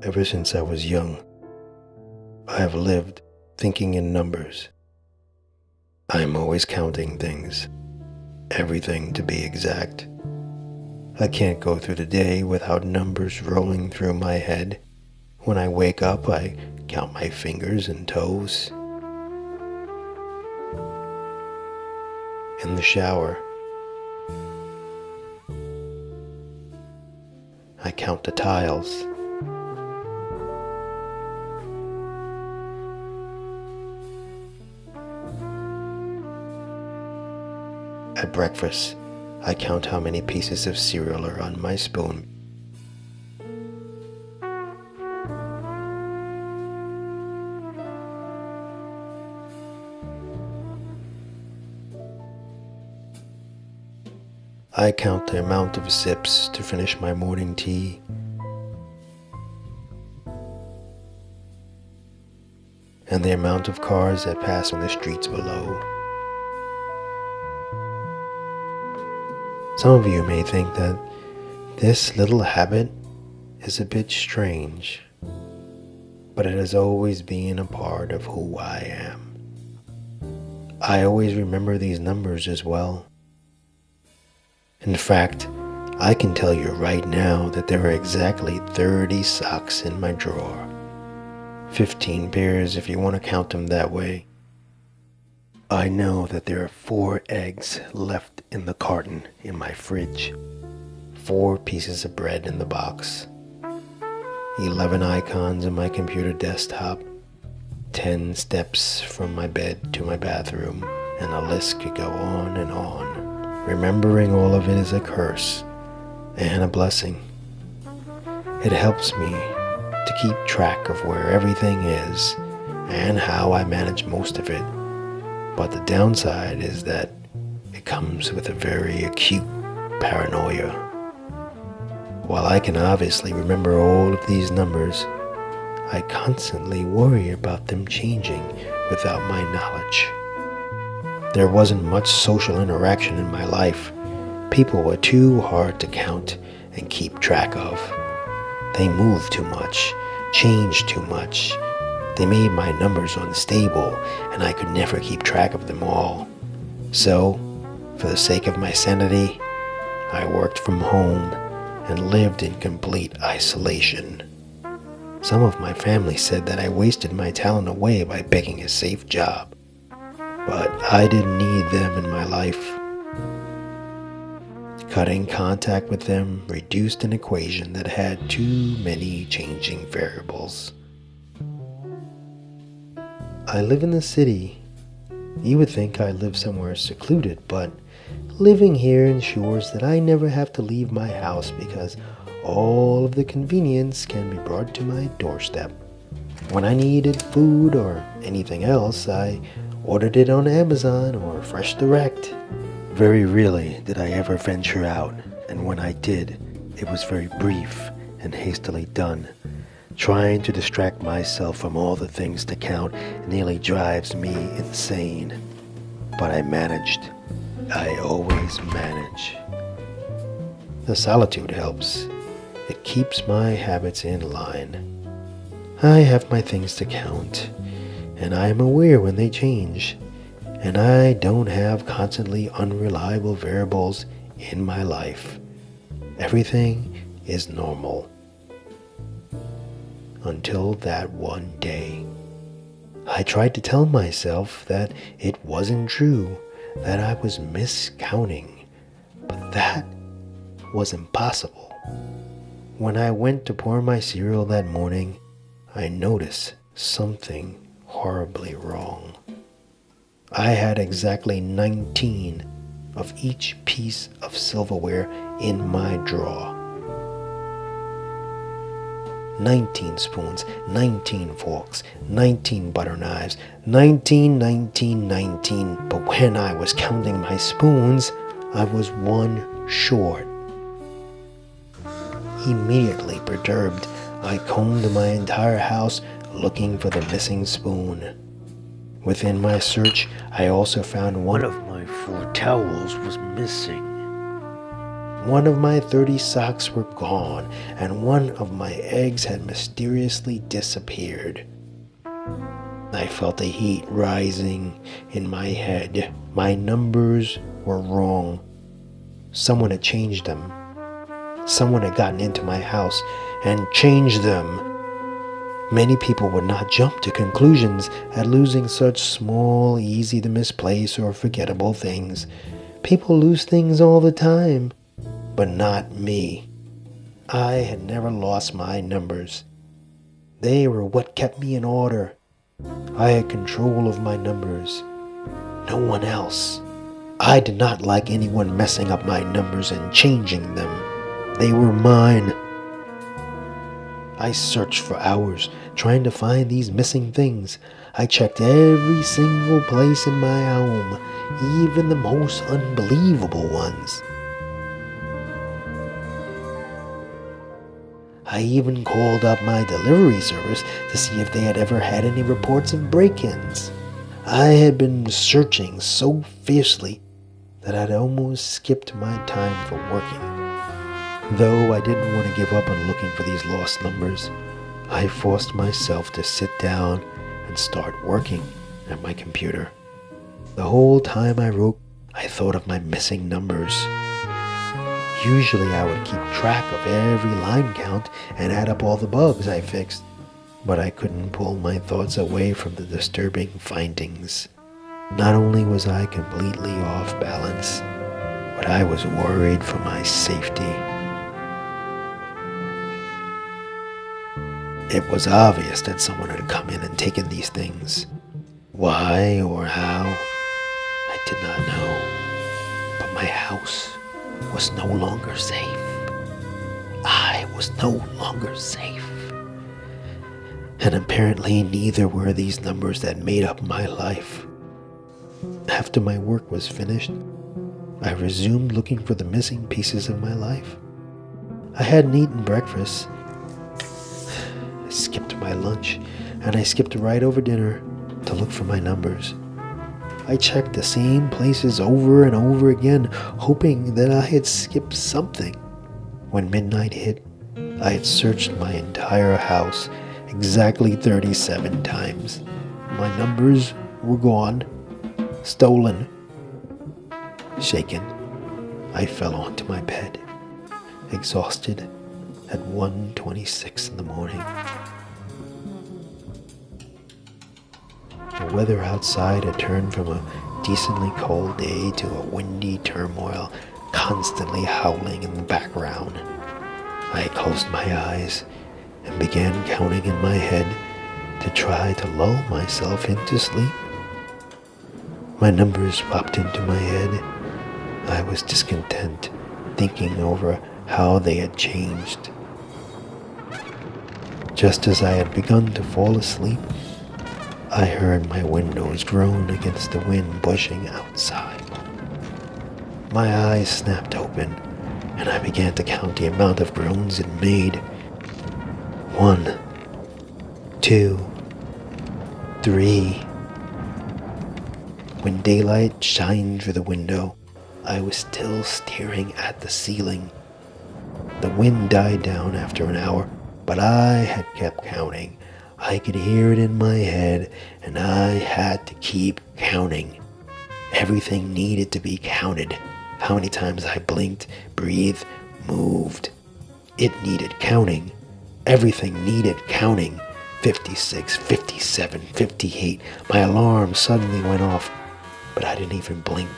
Ever since I was young, I have lived thinking in numbers. I am always counting things, everything to be exact. I can't go through the day without numbers rolling through my head. When I wake up, I count my fingers and toes. In the shower, I count the tiles. At breakfast, I count how many pieces of cereal are on my spoon. I count the amount of sips to finish my morning tea. And the amount of cars that pass on the streets below. Some of you may think that this little habit is a bit strange, but it has always been a part of who I am. I always remember these numbers as well. In fact, I can tell you right now that there are exactly 30 socks in my drawer. 15 pairs if you want to count them that way. I know that there are 4 eggs left in the carton in my fridge, 4 pieces of bread in the box, 11 icons in my computer desktop, 10 steps from my bed to my bathroom, and the list could go on and on. Remembering all of it is a curse and a blessing. It helps me to keep track of where everything is and how I manage most of it. But the downside is that it comes with a very acute paranoia. While I can obviously remember all of these numbers, I constantly worry about them changing without my knowledge. There wasn't much social interaction in my life. People were too hard to count and keep track of. They moved too much, changed too much. They made my numbers unstable, and I could never keep track of them all. So, for the sake of my sanity, I worked from home and lived in complete isolation. Some of my family said that I wasted my talent away by picking a safe job, but I didn't need them in my life. Cutting contact with them reduced an equation that had too many changing variables. I live in the city. You would think I live somewhere secluded, but living here ensures that I never have to leave my house because all of the convenience can be brought to my doorstep. When I needed food or anything else, I ordered it on Amazon or Fresh Direct. Very rarely did I ever venture out, and when I did, it was very brief and hastily done. Trying to distract myself from all the things to count nearly drives me insane. But I managed. I always manage. The solitude helps. It keeps my habits in line. I have my things to count, and I am aware when they change, and I don't have constantly unreliable variables in my life. Everything is normal. Until that one day, I tried to tell myself that it wasn't true, that I was miscounting, but that was impossible. When I went to pour my cereal that morning, I noticed something horribly wrong. I had exactly 19 of each piece of silverware in my drawer. 19 spoons, 19 forks, 19 butter knives, 19. But when I was counting my spoons, I was 1 short. Immediately perturbed, I combed my entire house looking for the missing spoon. Within my search, I also found one of my 4 towels was missing. One of my 30 socks were gone, and one of my eggs had mysteriously disappeared. I felt the heat rising in my head. My numbers were wrong. Someone had changed them. Someone had gotten into my house and changed them. Many people would not jump to conclusions at losing such small, easy to misplace or forgettable things. People lose things all the time, but not me. I had never lost my numbers. They were what kept me in order. I had control of my numbers. No one else. I did not like anyone messing up my numbers and changing them. They were mine. I searched for hours trying to find these missing things. I checked every single place in my home, even the most unbelievable ones. I even called up my delivery service to see if they had ever had any reports of break-ins. I had been searching so fiercely that I'd almost skipped my time for working. Though I didn't want to give up on looking for these lost numbers, I forced myself to sit down and start working at my computer. The whole time I wrote, I thought of my missing numbers. Usually I would keep track of every line count and add up all the bugs I fixed, but I couldn't pull my thoughts away from the disturbing findings. Not only was I completely off balance, but I was worried for my safety. It was obvious that someone had come in and taken these things. Why or how, I did not know. But my house was no longer safe. I was no longer safe. And apparently neither were these numbers that made up my life. After my work was finished, I resumed looking for the missing pieces of my life. I hadn't eaten breakfast. I skipped my lunch, and I skipped right over dinner to look for my numbers. I checked the same places over and over again, hoping that I had skipped something. When midnight hit, I had searched my entire house exactly 37 times. My numbers were gone, stolen. Shaken, I fell onto my bed, exhausted at 1:26 in the morning. The weather outside had turned from a decently cold day to a windy turmoil, constantly howling in the background. I closed my eyes and began counting in my head to try to lull myself into sleep. My numbers popped into my head. I was discontent, thinking over how they had changed. Just as I had begun to fall asleep, I heard my windows groan against the wind pushing outside. My eyes snapped open, and I began to count the amount of groans it made. 1, 2, 3. When daylight shined through the window, I was still staring at the ceiling. The wind died down after an hour, but I had kept counting. I could hear it in my head, and I had to keep counting. Everything needed to be counted. How many times I blinked, breathed, moved. It needed counting. Everything needed counting. 56, 57, 58. My alarm suddenly went off, but I didn't even blink.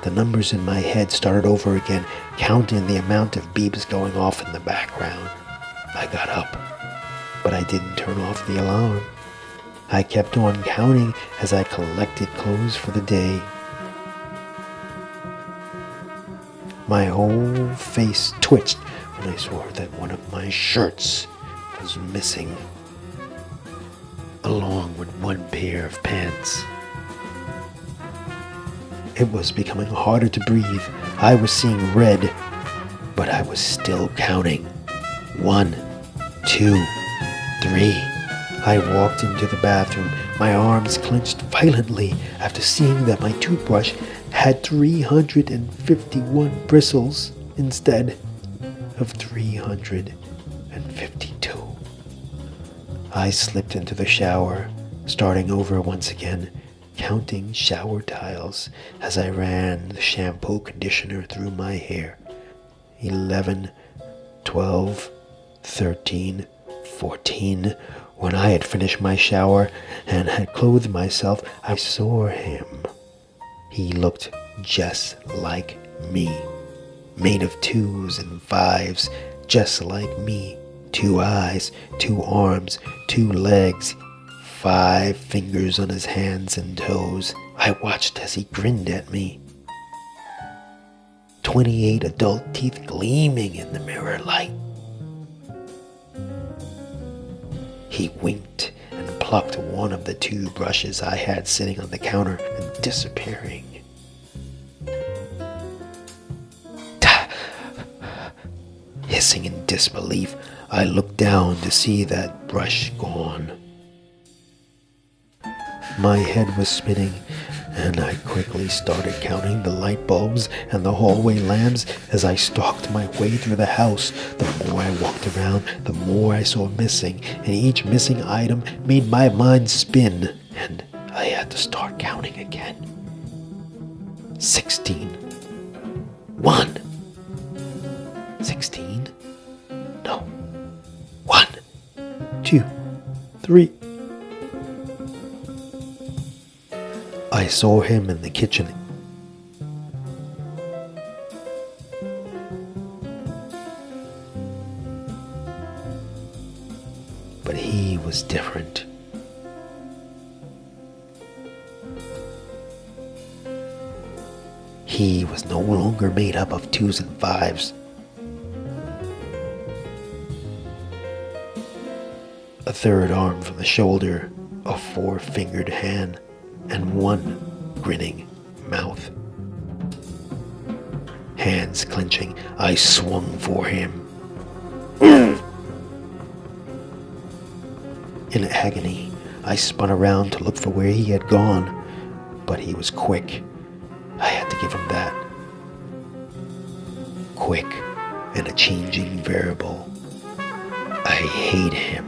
The numbers in my head started over again, counting the amount of beeps going off in the background. I got up, but I didn't turn off the alarm. I kept on counting as I collected clothes for the day. My whole face twitched when I saw that one of my shirts was missing, along with one pair of pants. It was becoming harder to breathe. I was seeing red, but I was still counting. 1, 2, 3. I walked into the bathroom, my arms clenched violently after seeing that my toothbrush had 351 bristles instead of 352. I slipped into the shower, starting over once again, counting shower tiles as I ran the shampoo conditioner through my hair. 11, 12, 13, 14. When I had finished my shower and had clothed myself, I saw him. He looked just like me, made of 2s and 5s, just like me. 2 eyes, 2 arms, 2 legs, 5 fingers on his hands and toes. I watched as he grinned at me. 28 adult teeth gleaming in the mirror light. He winked and plucked one of the 2 brushes I had sitting on the counter and disappearing. Hissing in disbelief, I looked down to see that brush gone. My head was spinning, and I quickly started counting the light bulbs and the hallway lamps as I stalked my way through the house. The more I walked around, the more I saw missing, and each missing item made my mind spin, and I had to start counting again. 16. 1. 16? No. 1, 2, 3. I saw him in the kitchen. But he was different. He was no longer made up of 2s and 5s. A 3rd arm from the shoulder, a 4-fingered hand, and 1 grinning mouth. Hands clenching, I swung for him. In agony, I spun around to look for where he had gone, but he was quick. I had to give him that. Quick and a changing variable. I hate him.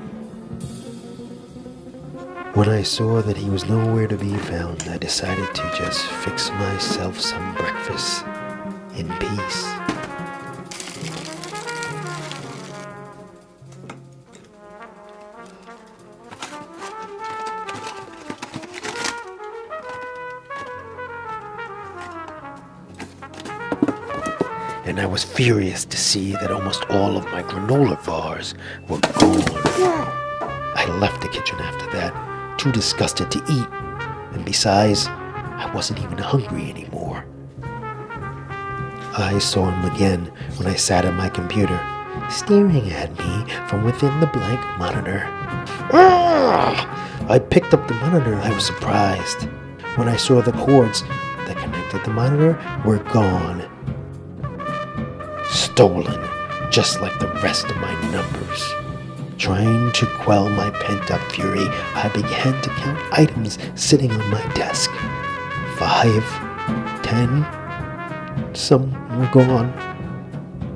When I saw that he was nowhere to be found, I decided to just fix myself some breakfast in peace. And I was furious to see that almost all of my granola bars were gone. I left the kitchen after that, too disgusted to eat, and besides, I wasn't even hungry anymore. I saw him again when I sat at my computer, staring at me from within the blank monitor. I picked up the monitor. I was surprised when I saw the cords that connected the monitor were gone. Stolen, just like the rest of my numbers. Trying to quell my pent-up fury, I began to count items sitting on my desk. 5, 10, some were gone.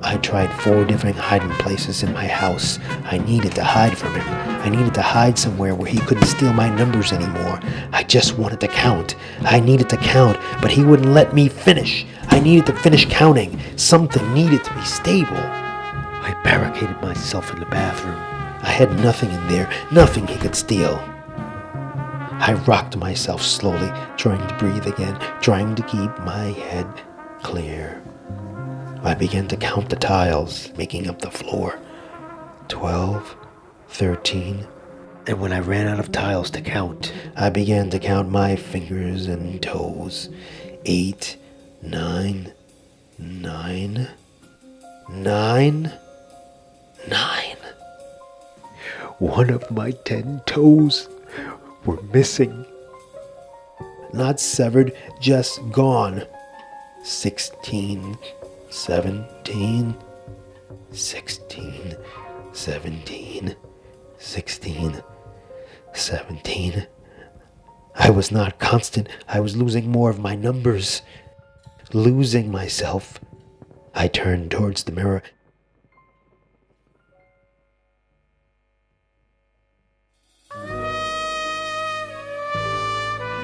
I tried 4 different hiding places in my house. I needed to hide from him. I needed to hide somewhere where he couldn't steal my numbers anymore. I just wanted to count. I needed to count, but he wouldn't let me finish. I needed to finish counting. Something needed to be stable. I barricaded myself in the bathroom. I had nothing in there, nothing he could steal. I rocked myself slowly, trying to breathe again, trying to keep my head clear. I began to count the tiles making up the floor. 12, 13, and when I ran out of tiles to count, I began to count my fingers and toes. 8, 9, 9, 9, 9. One of my 10 toes were missing. Not severed, just gone. 16, 17, 16, 17, 16, 17. I was not constant. I was losing more of my numbers. Losing myself, I turned towards the mirror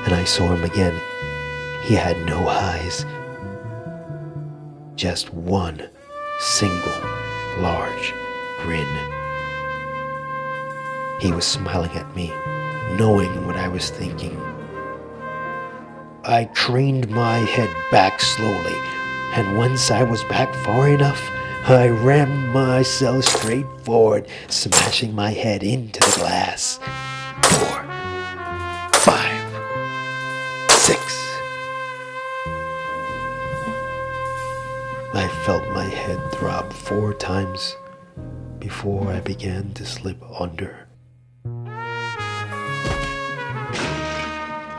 and I saw him again. He had no eyes, just one single large grin. He was smiling at me, knowing what I was thinking. I craned my head back slowly, and once I was back far enough, I rammed myself straight forward, smashing my head into the glass. 4, 5, 6. I felt my head throb 4 times before I began to slip under.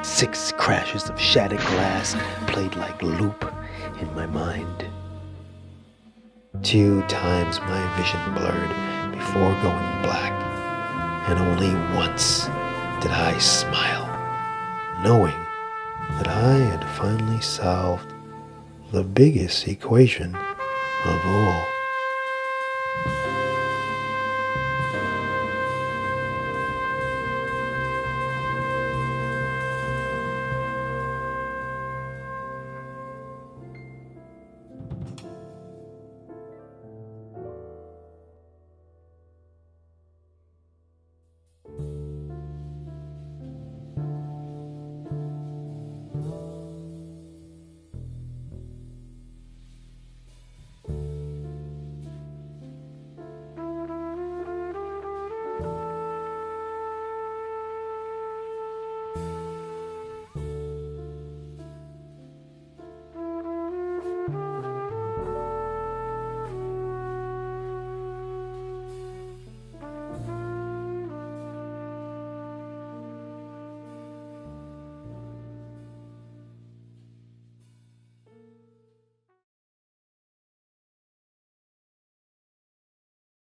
6 crashes of shattered glass played like loop in my mind. 2 times my vision blurred before going black, and only once did I smile, knowing that I had finally solved the biggest equation of all.